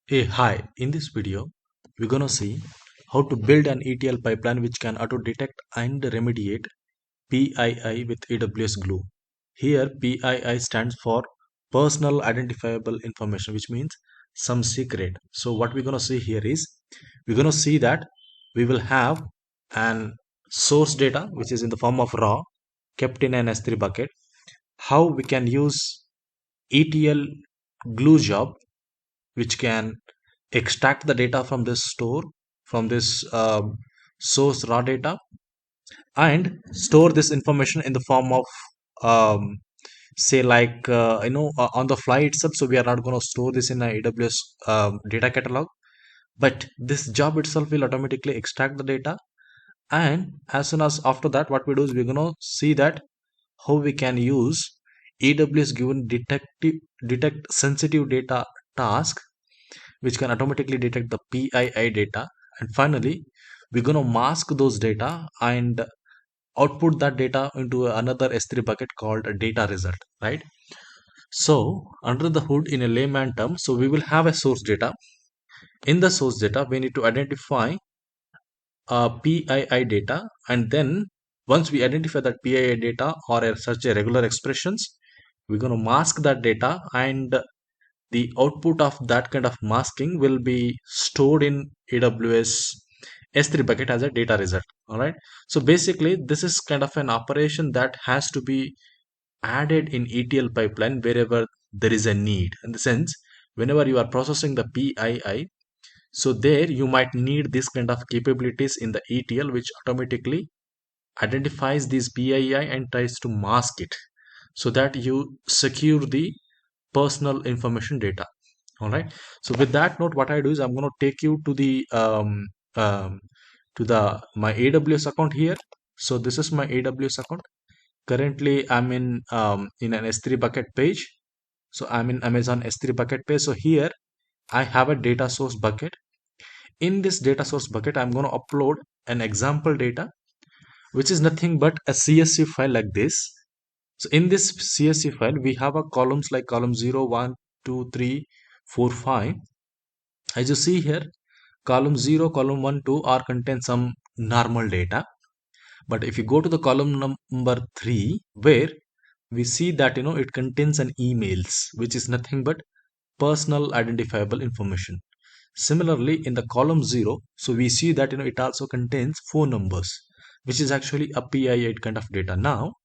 Hey, hi. In this video, we're gonna see how to build an ETL pipeline which can auto detect and remediate PII with AWS Glue. Here, PII stands for Personal Identifiable Information, which means some secret. So what we're gonna see here is we're gonna see that we will have an source data which is in the form of raw kept in an S3 bucket. How we can use ETL Glue job which can extract the data from this store from this source raw data and store this information in the form of um, say like on the fly itself. So we are not going to store this in a AWS data catalog, but this job itself will automatically extract the data. And as soon as after that, what we do is we're going to see that how we can use AWS given detect sensitive data task which can automatically detect the PII data. And finally, we're going to mask those data and output that data into another S3 bucket called a data result, right? So under the hood in a layman term, so we will have a source data. In the source data, we need to identify PII data, and then once we identify that PII data or such a regular expressions, we're going to mask that data, and the output of that kind of masking will be stored in AWS S3 bucket as a data result. All right. So basically, this is kind of an operation that has to be added in ETL pipeline wherever there is a need. In the sense, whenever you are processing the PII, so there you might need this kind of capabilities in the ETL, which automatically identifies these PII and tries to mask it so that you secure the personal information data. All right. So with that note, what I do is I'm going to take you to the um, my AWS account here. So this is my AWS account. Currently, I'm in an S3 bucket page. So I'm in Amazon S3 bucket page. So here I have a data source bucket. In this data source bucket, I'm going to upload an example data, which is nothing but a CSV file like this. So in this CSV file, we have a columns like column 0, 1, 2, 3, 4, 5. As you see here, column 0, column 1, 2 are contain some normal data. But if you go to the column number 3, where we see that it contains an emails, which is nothing but personal identifiable information. Similarly, in the column 0, so we see that it also contains phone numbers, which is actually a PII kind of data. Now,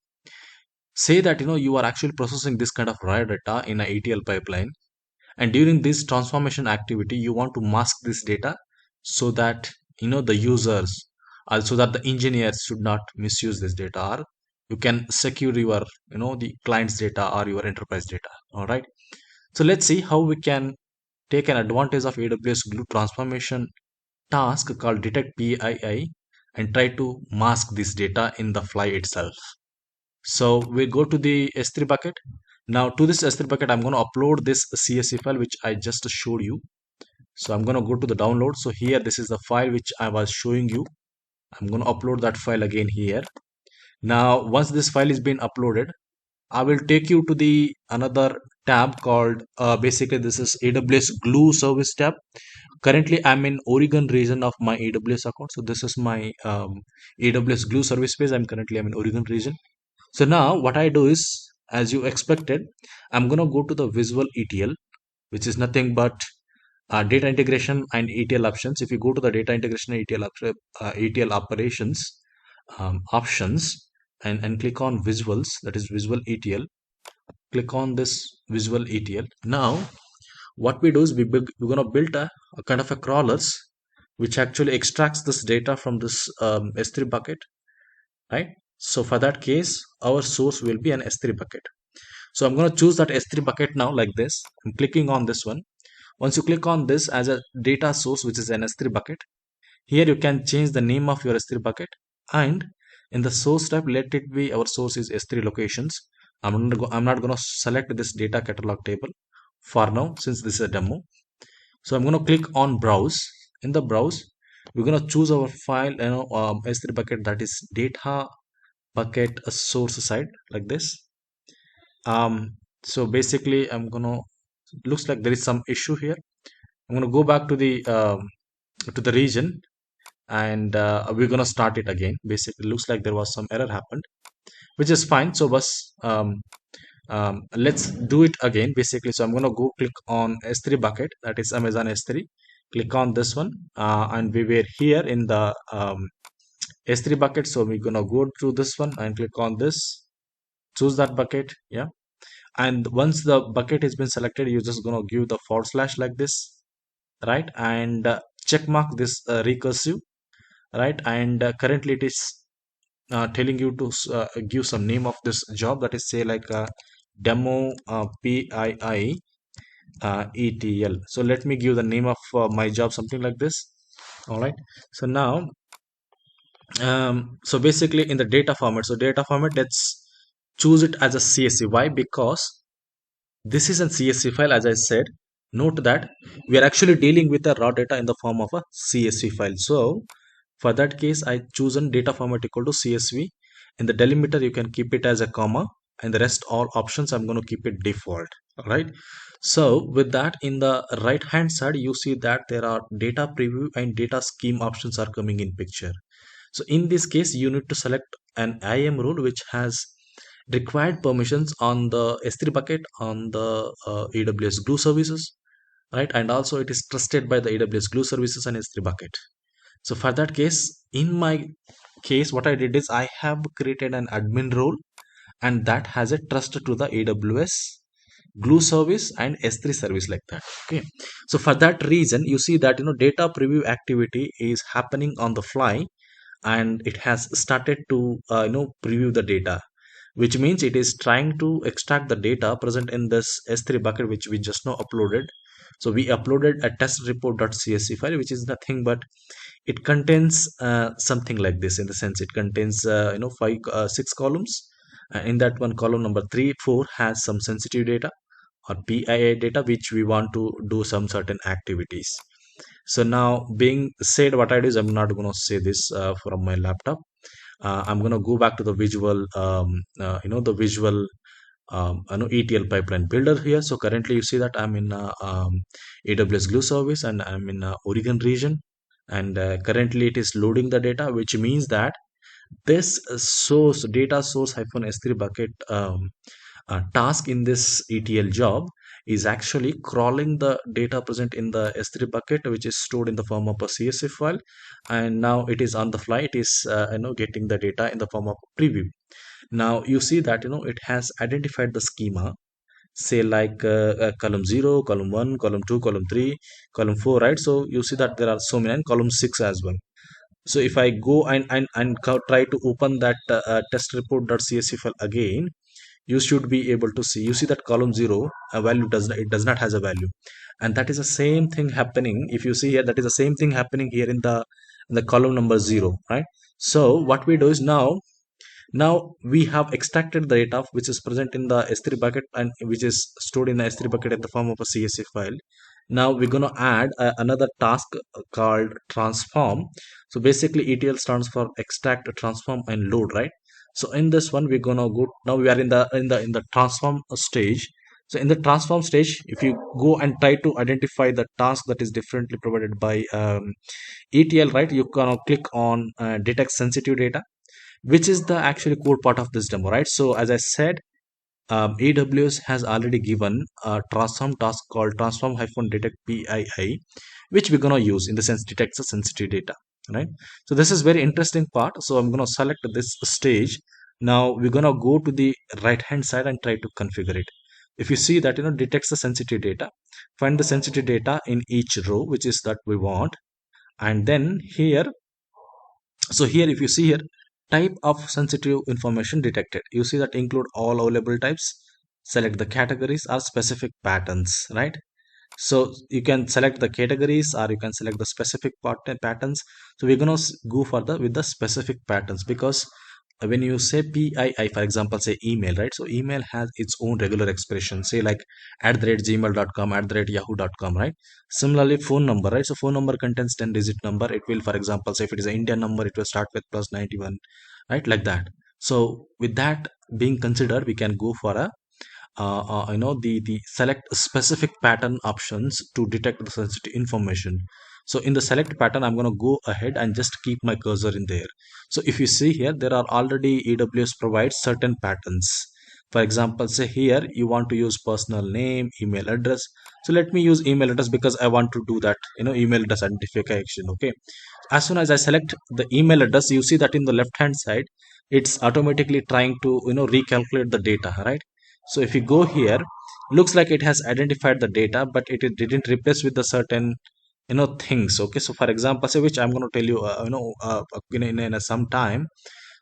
say that you are actually processing this kind of raw data in a ETL pipeline, and during this transformation activity you want to mask this data so that the users, also that the engineers should not misuse this data, or you can secure your the client's data or your enterprise data. All right, so let's see how we can take an advantage of AWS Glue transformation task called detect PII and try to mask this data in the fly itself. So we go to the S3 bucket. Now to this S3 bucket, I'm going to upload this CSV file which I just showed you. So I'm going to go to the download. So here, this is the file which I was showing you. I'm going to upload that file again here. Now, once this file is been uploaded, I will take you to the another tab called basically this is AWS Glue service tab. Currently, I'm in Oregon region of my AWS account. So this is my AWS Glue service page. I'm in Oregon region. So now what I do is, as you expected, I'm gonna go to the visual ETL, which is nothing but data integration and ETL options. If you go to the data integration and ETL operations options and click on visuals, that is visual ETL, click on this visual ETL. Now what we do is we're gonna build a kind of a crawlers which actually extracts this data from this S3 bucket, right? So for that case, our source will be an S3 bucket. So I'm going to choose that S3 bucket now like this. I'm clicking on this one. Once you click on this as a data source, which is an S3 bucket, here you can change the name of your S3 bucket, and in the source type, let it be our source is S3 locations. I'm not going to select this data catalog table for now since this is a demo. So I'm going to click on browse. In the browse, we're going to choose our file, S3 bucket, that is data bucket a source side like this. So basically I'm gonna, looks like there is some issue here. I'm going to go back to the region, and we're going to start it again. Basically looks like there was some error happened, which is fine. So let's do it again. Basically, so I'm going to go click on S3 bucket, that is Amazon S3. Click on this one, and we were here in the S3 bucket. So we're going to go through this one and click on this, choose that bucket. Yeah. And once the bucket has been selected, you're just going to give the forward slash like this, right? And check mark this recursive, right? And currently it is telling you to give some name of this job, that is say like demo PII ETL. So let me give the name of my job something like this. All right. So now, so basically in the data format, so data format, let's choose it as a CSV. Why? Because this is a CSV file, as I said. Note that we are actually dealing with the raw data in the form of a CSV file. So for that case, I chosen data format equal to CSV. In the delimiter, you can keep it as a comma, and the rest all options I'm going to keep it default. All right. So with that, in the right hand side, you see that there are data preview and data scheme options are coming in picture. So in this case, you need to select an IAM role which has required permissions on the S3 bucket on the AWS Glue services, right? And also it is trusted by the AWS Glue services and S3 bucket. So for that case, in my case, what I did is I have created an admin role, and that has a trust to the AWS Glue service and S3 service like that. Okay. So for that reason, you see that data preview activity is happening on the fly, and it has started to preview the data, which means it is trying to extract the data present in this S3 bucket which we just now uploaded. So we uploaded a test report.csv file, which is nothing but it contains something like this, in the sense it contains six columns. In that one, column number 3 4 has some sensitive data or PII data which we want to do some certain activities. So now, being said, what I do is I'm not going to say this from my laptop. I'm going to go back to the visual, the visual ETL pipeline builder here. So currently you see that I'm in AWS Glue service, and I'm in Oregon region, and currently it is loading the data, which means that this source data source hyphen S3 bucket task in this ETL job is actually crawling the data present in the S3 bucket, which is stored in the form of a CSV file, and now it is on the fly. It is getting the data in the form of a preview. Now you see that it has identified the schema, say like column 0, column 1, column 2, column 3, column 4, right? So you see that there are so many, and column 6 as well. So if I go and try to open that test report.csv file again, you should be able to see, you see that column 0 a value does not has a value, and that is the same thing happening. If you see here, that is the same thing happening here in the column number 0, right? So what we do is now we have extracted the data which is present in the S3 bucket, and which is stored in the S3 bucket in the form of a CSV file. Now we're going to add another task called transform. So basically ETL stands for extract, transform, and load, right? So in this one, we're going to go, now we are in the transform stage. So in the transform stage, if you go and try to identify the task that is differently provided by ETL, right, you can click on detect sensitive data, which is the actually core part of this demo, right? So as I said, AWS has already given a transform task called transform hyphen detect PII, which we're going to use, in the sense detects the sensitive data, right? So this is very interesting part. So I'm going to select this stage. Now we're going to go to the right hand side and try to configure it. If you see that detects the sensitive data, find the sensitive data in each row, which is that we want, and then here, so here if you see here, type of sensitive information detected, you see that include all available types, select the categories or specific patterns, right? So you can select the categories or you can select the specific patterns. So we're going to go further with the specific patterns, because when you say PII, for example, say email, right? So email has its own regular expression, say like @gmail.com, @yahoo.com, right? Similarly, phone number, right? So phone number contains 10-digit number. It will, for example, say if it is an Indian number, it will start with +91, right? Like that. So with that being considered, we can go for a the select specific pattern options to detect the sensitive information. So in the select pattern, I'm going to go ahead and just keep my cursor in there. So if you see here, there are already AWS provides certain patterns. For example, say here you want to use personal name, email address. So let me use email address because I want to do that, email address identification. Okay, as soon as I select the email address, you see that in the left hand side, it's automatically trying to recalculate the data, right? So if you go here, looks like it has identified the data, but it didn't replace with the certain things. Okay, so for example, say which I'm going to tell you in some time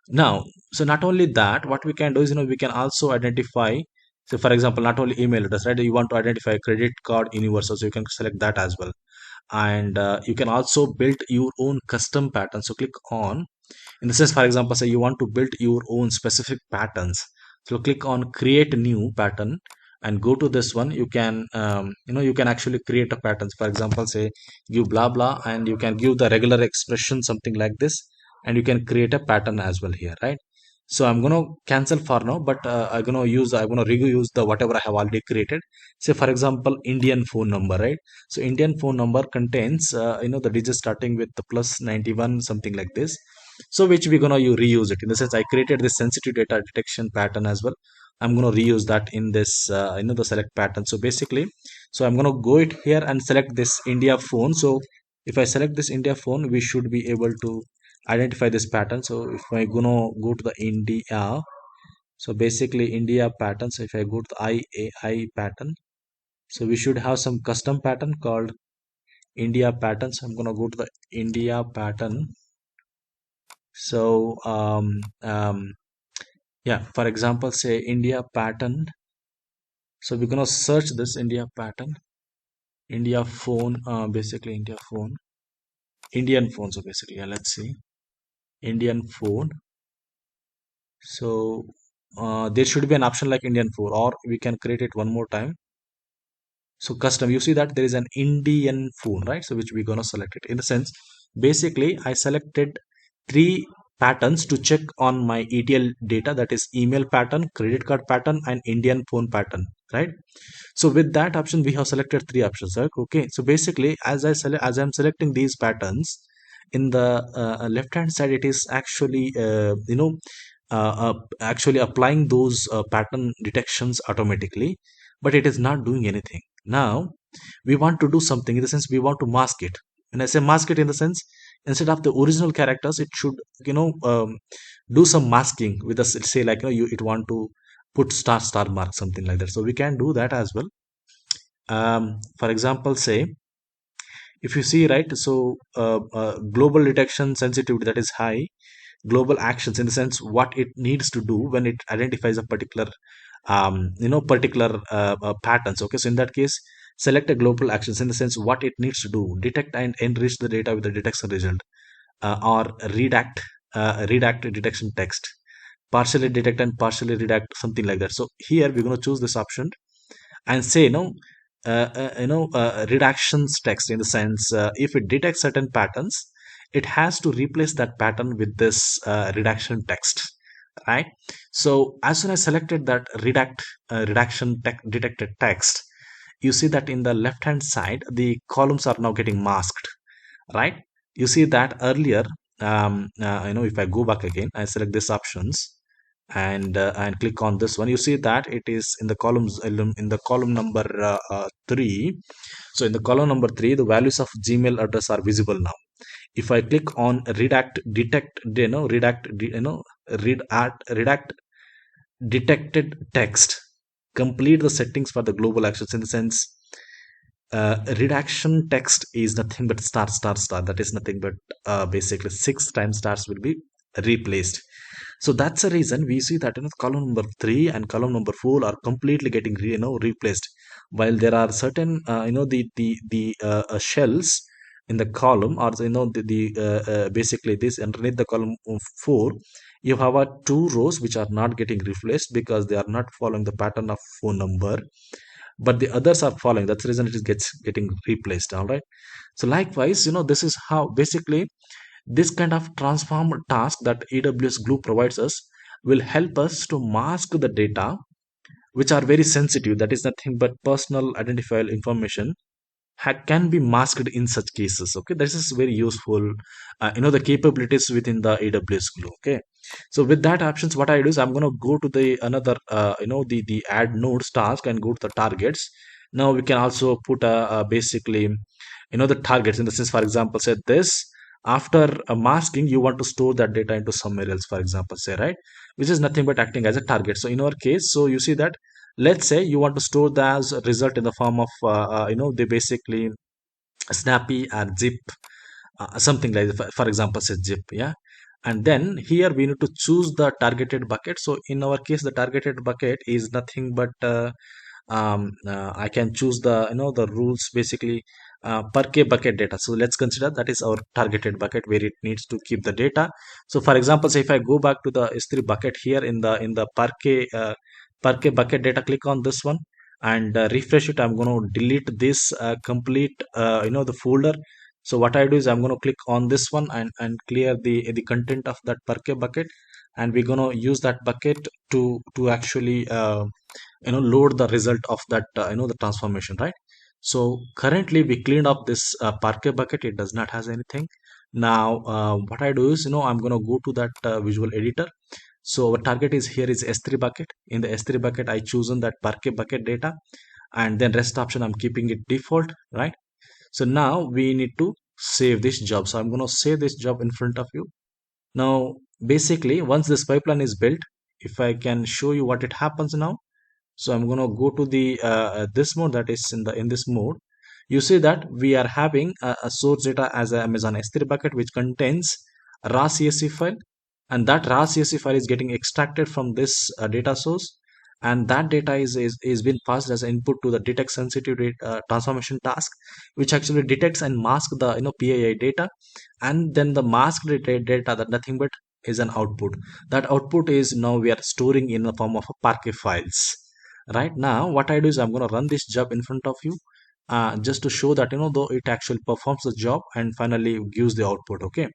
now. So not only that, what we can do is we can also identify. So for example, not only email address, right? You want to identify credit card universal, so you can select that as well. And you can also build your own custom pattern. So click on, in the sense, for example, say you want to build your own specific patterns. So click on create new pattern and go to this one. You can you can actually create a pattern. For example, say give blah blah, and you can give the regular expression, something like this, and you can create a pattern as well here, right? So I'm going to cancel for now, but I'm going to reuse the whatever I have already created. Say for example, Indian phone number, right? So Indian phone number contains the digits starting with the plus 91, something like this. So which we're gonna you reuse it, in the sense I created this sensitive data detection pattern as well. I'm gonna reuse that in this the select pattern. So basically, so I'm gonna go it here and select this India phone. So if I select this India phone, we should be able to identify this pattern. So if I gonna go to the India, so basically India pattern. So if I go to the IAI pattern, so we should have some custom pattern called India pattern. So I'm gonna go to the India pattern. So yeah, for example, say India pattern. So we're gonna search this India pattern, India phone, basically India phone, Indian phone. So basically, yeah, let's see, Indian phone. So there should be an option like Indian phone, or we can create it one more time. So custom, you see that there is an Indian phone, right? So which we're gonna select it. In the sense, basically, I selected three patterns to check on my ETL data, that is email pattern, credit card pattern, and Indian phone pattern, right? So with that option, we have selected three options, right? Okay, so basically, as I'm selecting these patterns, in the left hand side, it is actually actually applying those pattern detections automatically, but it is not doing anything. Now we want to do something, in the sense we want to mask it. And I say mask it, in the sense, instead of the original characters, it should do some masking with us. Say like you it want to put star mark, something like that. So we can do that as well. For example, say if you see, right, so global detection sensitivity, that is high. Global actions, in the sense what it needs to do when it identifies a particular particular patterns. Okay, so in that case, select a global actions, in the sense what it needs to do: detect and enrich the data with the detection result, or redact detection text, partially detect and partially redact, something like that. So here we're going to choose this option and say reductions text, in the sense if it detects certain patterns, it has to replace that pattern with this reduction text, right? So as soon as I selected that detected text, you see that in the left hand side, the columns are now getting masked, right? You see that earlier, if I go back again, I select these options and click on this one, you see that it is in the columns, in the column number 3. So in the column number 3, the values of Gmail address are visible now. If I click on redact detect, redact detected text, complete the settings for the global actions, in the sense redaction text is nothing but star, that is nothing but basically 6 times stars will be replaced. So that's the reason we see that column number 3 and column number 4 are completely getting replaced, while there are certain shells in the column, or basically this underneath the column 4, you have two rows which are not getting replaced because they are not following the pattern of phone number, but the others are following. That's the reason it is getting replaced. All right, so likewise, this is how basically this kind of transform task that AWS Glue provides us will help us to mask the data which are very sensitive, that is nothing but personal identifiable information, can be masked in such cases. Okay, this is very useful, the capabilities within the AWS Glue. Okay, so with that options, what I do is I'm going to go to the another the add nodes task and go to the targets. Now we can also put basically the targets, in the sense, for example, say this, after masking you want to store that data into somewhere else, for example, say, right, which is nothing but acting as a target. So in our case, so you see that, let's say you want to store the as a result in the form of they basically snappy or zip, something like that, for example, say zip, yeah. And then here we need to choose the targeted bucket. So in our case, the targeted bucket is nothing but I can choose the the rules, basically per k bucket data. So let's consider that is our targeted bucket where it needs to keep the data. So for example, say if I go back to the S3 bucket here in the per k bucket data, click on this one and refresh it. I'm going to delete this complete the folder. So what I do is I'm going to click on this one and clear the content of that per k bucket, and we're going to use that bucket to actually load the result of that the transformation, right? So currently we cleaned up this parquet bucket, it does not has anything. Now what I do is I'm going to go to that visual editor. So our target is here is S3 bucket. In the S3 bucket I chosen that parquet bucket data, and then rest option I'm keeping it default, right? So now we need to save this job. So I'm going to save this job in front of you. Now basically once this pipeline is built, if I can show you what it happens now. So I'm going to go to the this mode, that is in this mode. You see that we are having a source data as a Amazon S3 bucket which contains a raw CSV file, and that raw CSV file is getting extracted from this data source, and that data is being passed as input to the detect sensitive transformation task, which actually detects and masks the PII data, and then the masked data, that nothing but is an output. That output is now we are storing in the form of a Parquet files. Right now what I do is I'm going to run this job in front of you, just to show that though it actually performs the job and finally gives the output. Okay,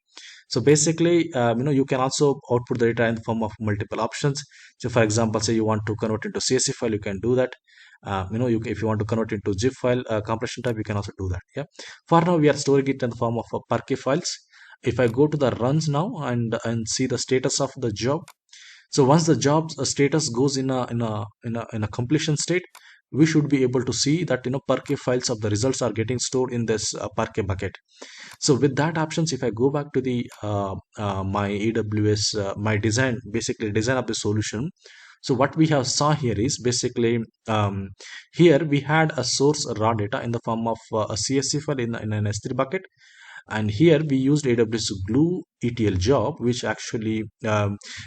so basically you can also output the data in the form of multiple options. So for example, say you want to convert into CSV file, you can do that. If you want to convert into zip file compression type, you can also do that. Yeah, for now we are storing it in the form of Parquet files. If I go to the runs now and see the status of the job, so once the job status goes in a completion state, we should be able to see that Parquet files of the results are getting stored in this Parquet bucket. So with that options, if I go back to the my AWS my design, basically design of the solution. So what we have saw here is basically here we had a source raw data in the form of a CSV file in an S3 bucket, and here we used AWS Glue ETL Job, which actually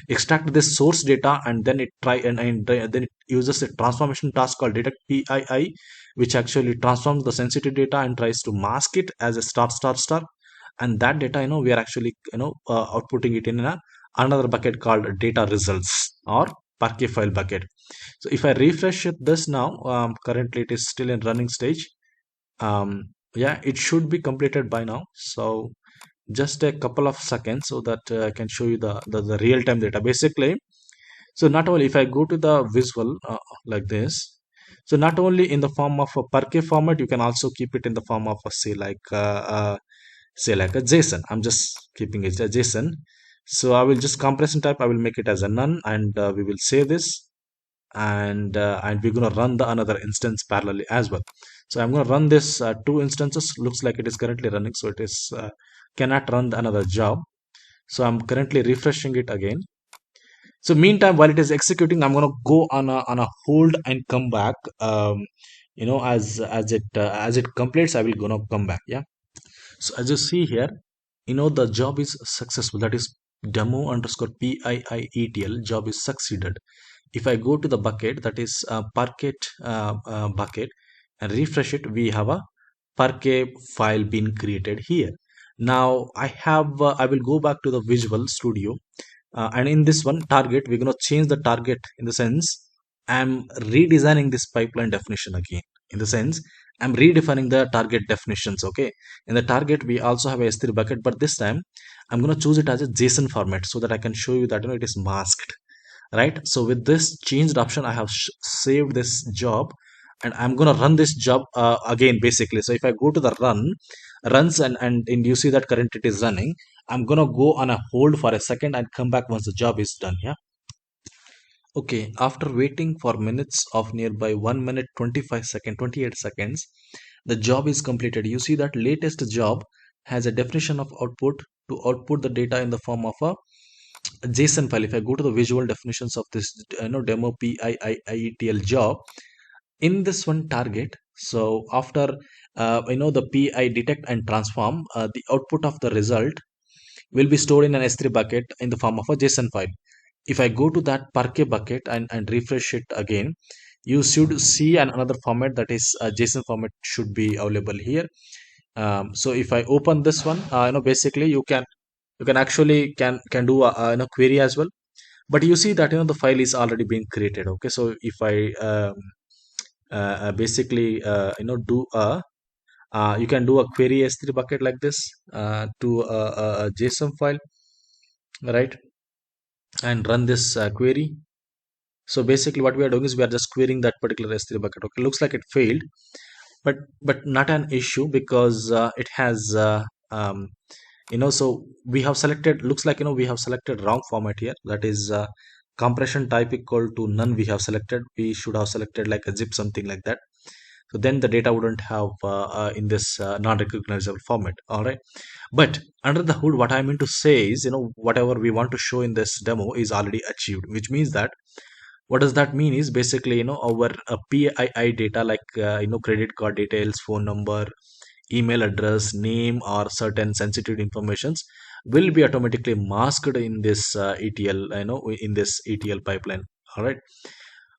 extract this source data, and then it try and then it uses a transformation task called detect PII, which actually transforms the sensitive data and tries to mask it as a star star star. And that data we are actually outputting it in another bucket called data results or Parquet file bucket. So if I refresh this now, currently it is still in running stage. Yeah, it should be completed by now. So just a couple of seconds so that I can show you the real-time data basically. So not only if I go to the visual like this, so not only in the form of a Parquet format, you can also keep it in the form of a say like a JSON. I'm just keeping it a JSON. So I will just compression type, I will make it as a none, and we will save this, and we're going to run the another instance parallelly as well. So I'm going to run this two instances. Looks like it is currently running, so it is cannot run the another job. So I'm currently refreshing it again. So meantime, while it is executing, I'm going to go on a hold and come back. As it completes, I will gonna come back. Yeah. So as you see here, the job is successful. That is demo underscore PIIETL job is succeeded. If I go to the bucket, that is Parquet bucket, and refresh it, we have a Parquet file being created here. Now I will go back to the Visual Studio, and in this one target, we're going to change the target, in the sense I'm redesigning this pipeline definition again. In the sense I'm redefining the target definitions. Okay, in the target we also have a S3 bucket, but this time I'm going to choose it as a JSON format so that I can show you that it is masked. right? So with this changed option, I have saved this job, and I'm gonna run this job again basically. So if I go to the runs, and you see that current it is running, I'm gonna go on a hold for a second and come back once the job is done. Yeah. Okay, after waiting for minutes of nearby 1 minute 28 seconds, the job is completed. You see that latest job has a definition of output to output the data in the form of a JSON file. If I go to the visual definitions of this, demo PII job, in this one target, so after the PI detect and transform, the output of the result will be stored in an S3 bucket in the form of a JSON file. If I go to that Parquet bucket and refresh it again, you should see another format, that is JSON format should be available here. So if I open this one, basically you can actually can do a query as well. But you see that the file is already being created. Okay, so if I basically do a you can do a query S3 bucket like this to a JSON file, right, and run this query. So basically what we are doing is we are just querying that particular S3 bucket. Okay, looks like it failed, but not an issue, because it has so we have selected, looks like we have selected wrong format here, that is compression type equal to none. We have selected, we should have selected like a zip, something like that. So then the data wouldn't have in this non-recognizable format. All right, but under the hood, what I mean to say is, whatever we want to show in this demo is already achieved, which means that, what does that mean is basically, our PII data, like credit card details, phone number, email address, name, or certain sensitive informations will be automatically masked in this ETL, in this ETL pipeline. All right.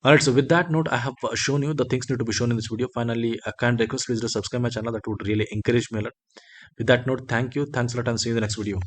All right. So with that note, I have shown you the things need to be shown in this video. Finally, a kind request, please do subscribe my channel. That would really encourage me a lot. With that note, thank you. Thanks a lot, and see you in the next video.